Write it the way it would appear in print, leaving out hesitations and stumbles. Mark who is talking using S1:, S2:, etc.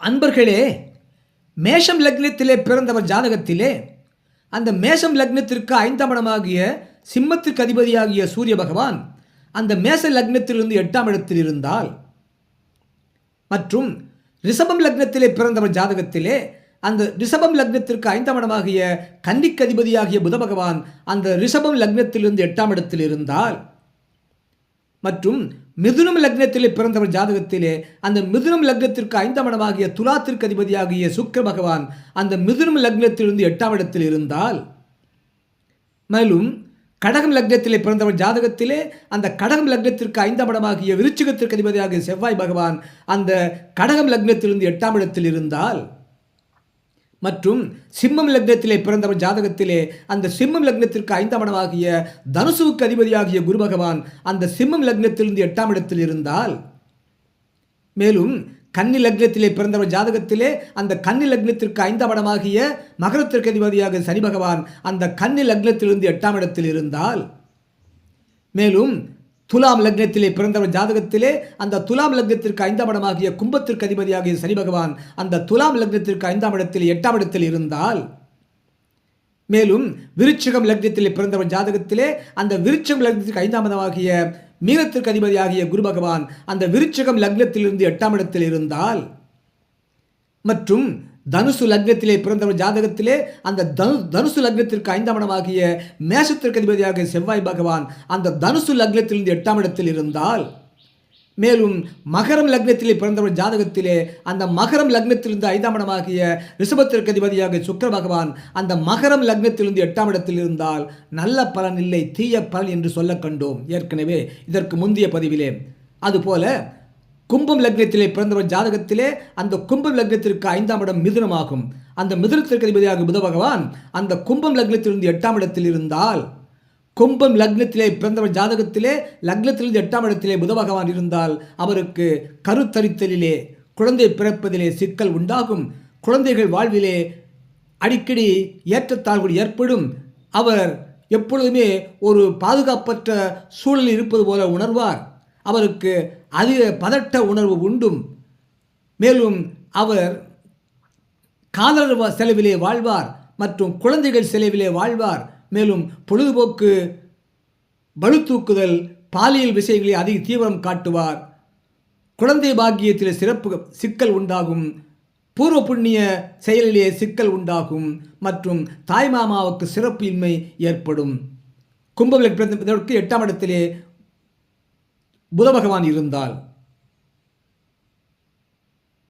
S1: அன்பர்களே, மேஷம் லக்னத்திலே பிறந்தவர் ஜாதகத்திலே அந்த மேஷம் லக்னத்திற்கு 5ஆம் இடமாகிய சிம்மத்திற்கு அதிபதியாகிய சூரிய பகவான் அந்த மேஷ லக்னத்திலிருந்து 8ஆம் இடத்தில் இருந்தால், மற்றும் ரிஷபம் லக்னத்திலே பிறந்தவர் ஜாதகத்திலே அந்த ரிஷபம் லக்னத்திற்கு 5ஆம் இடமாகிய கன்னிக்கு அதிபதியாகிய புத பகவான் அந்த ரிஷபம் லக்னத்திலிருந்து 8ஆம் இடத்தில் இருந்தால், மற்றும் மிதுனம் லக்னத்திலே பிறந்தவர் ஜாதகத்திலே அந்த மிதுனம் லக்னத்திற்கு 5ஆம் இடமாகிய துலாத்திற்கு அதிபதியாகிய சுக்கிர பகவான் அந்த மிதுனம் லக்னத்திலிருந்து 8ஆம் இடத்தில் இருந்தால், மேலும் கடகம் லக்னத்திலே பிறந்தவர் ஜாதகத்திலே அந்த கடகம் லக்னத்திற்கு 5ஆம் இடமாகிய விருச்சிகத்திற்கு அதிபதியாகிய செவ்வாய் பகவான் அந்த கடகம் லக்னத்திலிருந்து 8ஆம் இடத்தில் இருந்தால், மற்றும் சிம்மம் லக்னத்திலே பிறந்தவர் ஜாதகத்திலே அந்த சிம்மம் லக்னத்திற்கு 5ஆம் இடமாகிய தனுசுவுக்கு அதிபதியாகிய குரு பகவான் அந்த சிம்மம் லக்னத்திலிருந்து 8ஆம் இடத்தில் இருந்தால், மேலும் கன்னி லக்னத்திலே பிறந்தவர் ஜாதகத்திலே அந்த கன்னி லக்னத்திற்கு 5ஆம் இடமாகிய மகரத்திற்கு அதிபதியாக சனி பகவான் அந்த கன்னி லக்னத்திலிருந்து 8ஆம் இடத்தில் இருந்தால், மேலும் துலாம் லக்னத்திலே பிறந்தவர் ஜாதகத்திலே அந்த துலாம் லக்னத்திற்கு 5ஆம் இடமாகிய கும்பத்திற்கு அதிபதியாகிய சனி பகவான் அந்த துலாம் லக்னத்திற்கு 5ஆம் இடத்தில் 8ஆம் இடத்தில் இருந்தால், மேலும் விருச்சிகம் லக்னத்திலே பிறந்தவர் ஜாதகத்திலே அந்த விருச்சிகம் லக்னத்திற்கு 5ஆம் இடமாகிய மீனத்திற்கு அதிபதியாகிய குரு பகவான் அந்த விருச்சிகம் லக்னத்திலிருந்து 8ஆம் இடத்தில் இருந்தால், மற்றும் தனுசு லக்னத்திலே பிறந்தவர் ஜாதகத்திலே அந்த தனுசு லக்னத்திற்கு 5ஆம் இடமாகிய மேஷத்திற்கு அதிபதியாகிய செவ்வாய் பகவான் அந்த தனுசு லக்னத்திலிருந்து 8ஆம் இடத்தில் இருந்தால், மேலும் மகரம் லக்னத்திலே பிறந்தவர் ஜாதகத்திலே அந்த மகரம் லக்னத்திலிருந்து 5ஆம் இடமாகிய ரிஷபத்திற்கு அதிபதியாக சுக்கிர பகவான் அந்த மகரம் லக்னத்திலிருந்து 8ஆம் இடத்தில் இருந்தால் நல்ல பலன் இல்லை, தீய பலன் என்று சொல்ல கண்டோம் ஏற்கனவே இதற்கு முந்தைய பதிவிலே. அதுபோல கும்பம் லக்னத்திலே பிறந்தவர் ஜாதகத்திலே அந்த கும்பம் லக்னத்திற்கு 5ஆம் இடம் மிதுனமாகும். அந்த மிதுனத்திற்கு அதிபதியாக புத பகவான் அந்த கும்பம் லக்னத்திலிருந்து 8ஆம் இடத்தில் இருந்தால், கும்பம் லக்னத்திலே பிறந்தவர் ஜாதகத்திலே லக்னத்திலிருந்து 8ஆம் இடத்திலே புத பகவான் இருந்தால் அவருக்கு கருத்தரித்தலிலே குழந்தை பிறப்பதிலே சிக்கல் உண்டாகும். குழந்தைகள் வாழ்விலே அடிக்கடி ஏற்றத்தாழ்வுகள் ஏற்படும். அவர் எப்பொழுதுமே ஒரு பாதுகாப்பற்ற சூழலில் இருப்பது போல உணர்வார். அவருக்கு அதிக பதட்ட உணர்வு உண்டும். மேலும் அவர் காதலர் செலவிலே வாழ்வார் மற்றும் குழந்தைகள் செலவிலே வாழ்வார். மேலும் பொழுதுபோக்கு, பளு தூக்குதல், பாலியல் விஷயங்களில் அதிக தீவிரம் காட்டுவார். குழந்தை பாக்கியத்தில் சிறப்பு சிக்கல் உண்டாகும். பூர்வ புண்ணிய செயலிலே சிக்கல் உண்டாகும் மற்றும் தாய்மாமாவுக்கு சிறப்பு இன்மை ஏற்படும். கும்பத்தில் 8ஆம் இடத்திலே புத பகவான் இருந்தால்